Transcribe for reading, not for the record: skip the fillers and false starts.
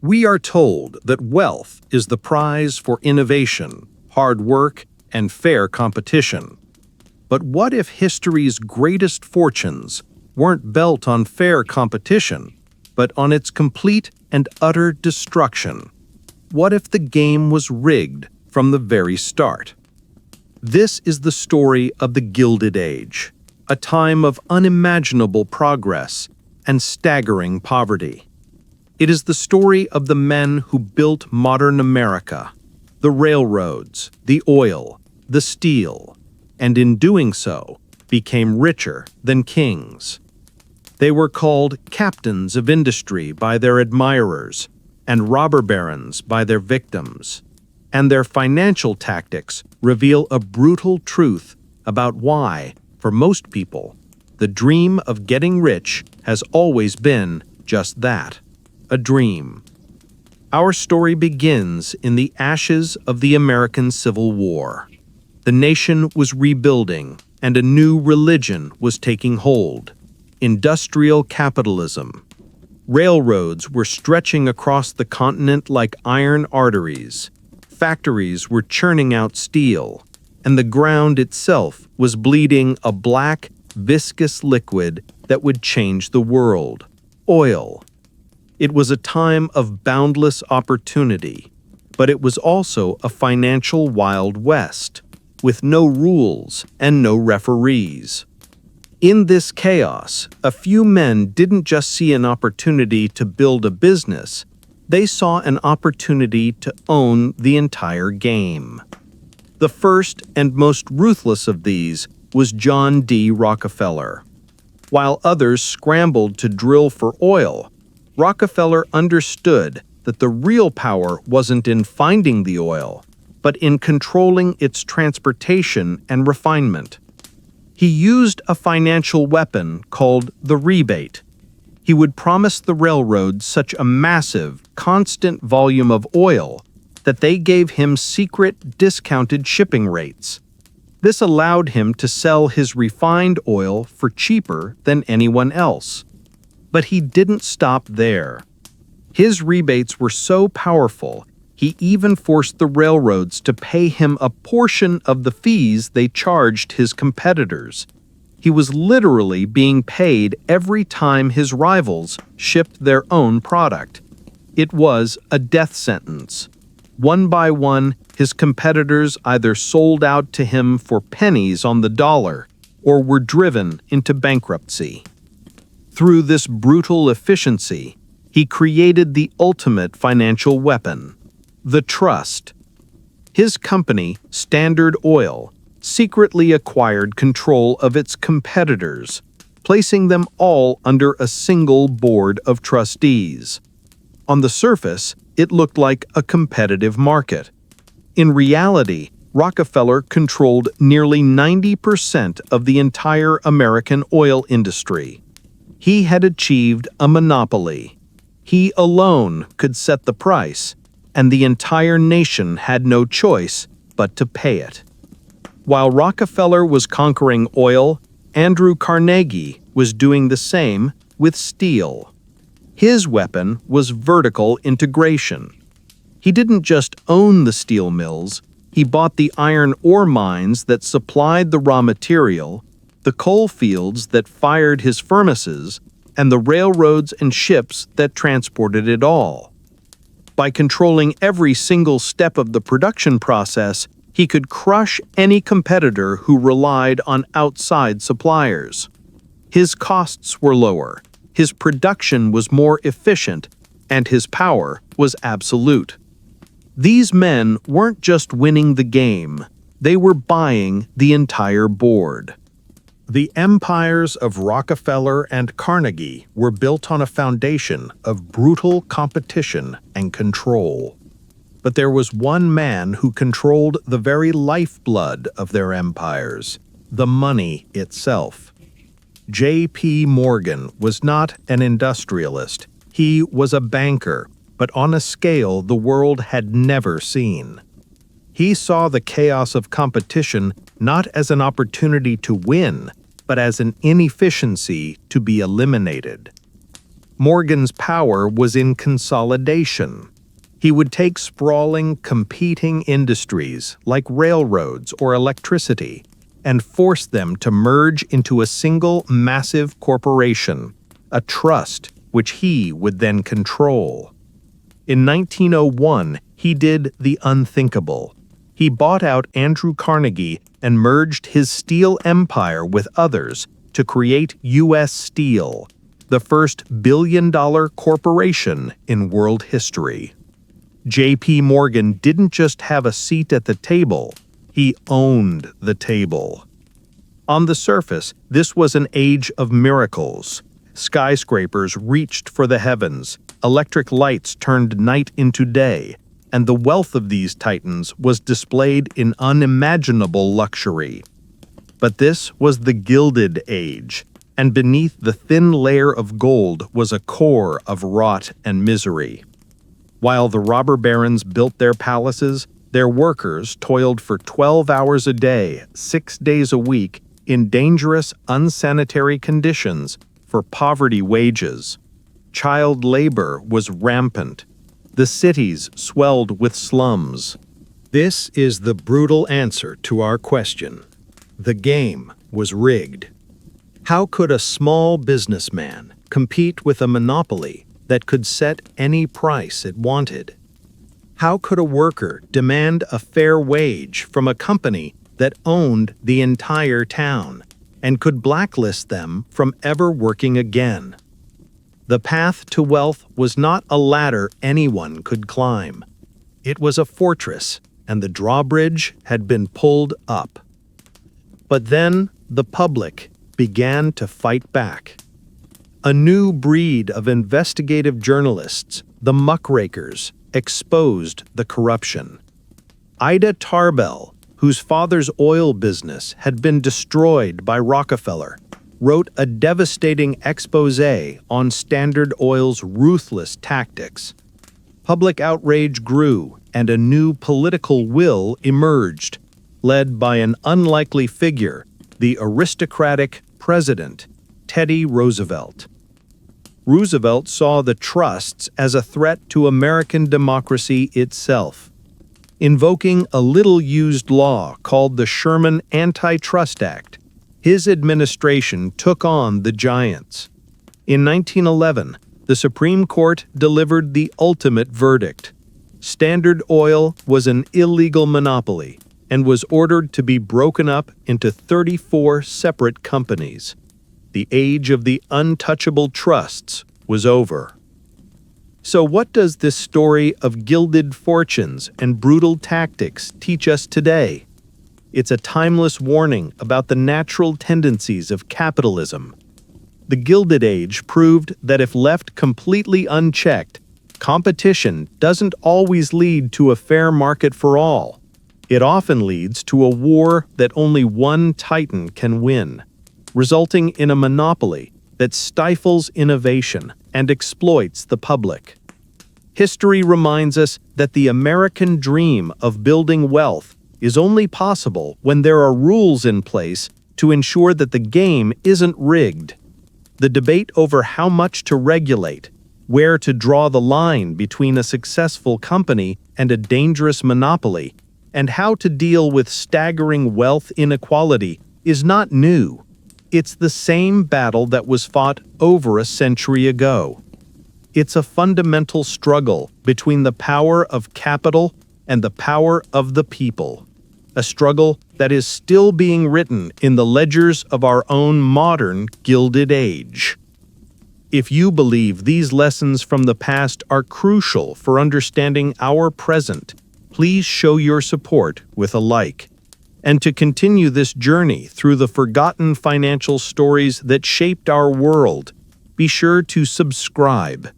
We are told that wealth is the prize for innovation, hard work, and fair competition. But what if history's greatest fortunes weren't built on fair competition, but on its complete and utter destruction? What if the game was rigged from the very start? This is the story of the Gilded Age, a time of unimaginable progress and staggering poverty. It is the story of the men who built modern America, the railroads, the oil, the steel, and in doing so, became richer than kings. They were called captains of industry by their admirers and robber barons by their victims, and their financial tactics reveal a brutal truth about why, for most people, the dream of getting rich has always been just that, a dream. Our story begins in the ashes of the American Civil War. The nation was rebuilding, and a new religion was taking hold: industrial capitalism. Railroads were stretching across the continent like iron arteries. Factories were churning out steel, and the ground itself was bleeding a black, viscous liquid that would change the world: oil. It was a time of boundless opportunity, but it was also a financial Wild West, with no rules and no referees. In this chaos, a few men didn't just see an opportunity to build a business, they saw an opportunity to own the entire game. The first and most ruthless of these was John D. Rockefeller. While others scrambled to drill for oil, Rockefeller understood that the real power wasn't in finding the oil, but in controlling its transportation and refinement. He used a financial weapon called the rebate. He would promise the railroads such a massive, constant volume of oil that they gave him secret, discounted shipping rates. This allowed him to sell his refined oil for cheaper than anyone else. But he didn't stop there. His rebates were so powerful, he even forced the railroads to pay him a portion of the fees they charged his competitors. He was literally being paid every time his rivals shipped their own product. It was a death sentence. One by one, his competitors either sold out to him for pennies on the dollar or were driven into bankruptcy. Through this brutal efficiency, he created the ultimate financial weapon: the trust. His company, Standard Oil, secretly acquired control of its competitors, placing them all under a single board of trustees. On the surface, it looked like a competitive market. In reality, Rockefeller controlled nearly 90% of the entire American oil industry. He had achieved a monopoly. He alone could set the price, and the entire nation had no choice but to pay it. While Rockefeller was conquering oil, Andrew Carnegie was doing the same with steel. His weapon was vertical integration. He didn't just own the steel mills, he bought the iron ore mines that supplied the raw material, the coal fields that fired his furnaces, and the railroads and ships that transported it all. By controlling every single step of the production process, he could crush any competitor who relied on outside suppliers. His costs were lower, his production was more efficient, and his power was absolute. These men weren't just winning the game, they were buying the entire board. The empires of Rockefeller and Carnegie were built on a foundation of brutal competition and control. But there was one man who controlled the very lifeblood of their empires, the money itself. J.P. Morgan was not an industrialist. He was a banker, but on a scale the world had never seen. He saw the chaos of competition not as an opportunity to win, but as an inefficiency to be eliminated. Morgan's power was in consolidation. He would take sprawling, competing industries like railroads or electricity and force them to merge into a single massive corporation, a trust which he would then control. In 1901, he did the unthinkable. He bought out Andrew Carnegie and merged his steel empire with others to create U.S. Steel, the first billion-dollar corporation in world history. J.P. Morgan didn't just have a seat at the table, he owned the table. On the surface, this was an age of miracles. Skyscrapers reached for the heavens, electric lights turned night into day, and the wealth of these titans was displayed in unimaginable luxury. But this was the Gilded Age, and beneath the thin layer of gold was a core of rot and misery. While the robber barons built their palaces, their workers toiled for 12 hours a day, 6 days a week, in dangerous, unsanitary conditions for poverty wages. Child labor was rampant. The cities swelled with slums. This is the brutal answer to our question. The game was rigged. How could a small businessman compete with a monopoly that could set any price it wanted? How could a worker demand a fair wage from a company that owned the entire town and could blacklist them from ever working again? The path to wealth was not a ladder anyone could climb. It was a fortress, and the drawbridge had been pulled up. But then the public began to fight back. A new breed of investigative journalists, the muckrakers, exposed the corruption. Ida Tarbell, whose father's oil business had been destroyed by Rockefeller, wrote a devastating exposé on Standard Oil's ruthless tactics. Public outrage grew, and a new political will emerged, led by an unlikely figure, the aristocratic President Teddy Roosevelt. Roosevelt saw the trusts as a threat to American democracy itself. Invoking a little-used law called the Sherman Antitrust Act, his administration took on the giants. In 1911, the Supreme Court delivered the ultimate verdict. Standard Oil was an illegal monopoly and was ordered to be broken up into 34 separate companies. The age of the untouchable trusts was over. So what does this story of gilded fortunes and brutal tactics teach us today? It's a timeless warning about the natural tendencies of capitalism. The Gilded Age proved that if left completely unchecked, competition doesn't always lead to a fair market for all. It often leads to a war that only one titan can win, resulting in a monopoly that stifles innovation and exploits the public. History reminds us that the American dream of building wealth is only possible when there are rules in place to ensure that the game isn't rigged. The debate over how much to regulate, where to draw the line between a successful company and a dangerous monopoly, and how to deal with staggering wealth inequality is not new. It's the same battle that was fought over a century ago. It's a fundamental struggle between the power of capital and the power of the people, a struggle that is still being written in the ledgers of our own modern Gilded Age. If you believe these lessons from the past are crucial for understanding our present, please show your support with a like. And to continue this journey through the forgotten financial stories that shaped our world, be sure to subscribe.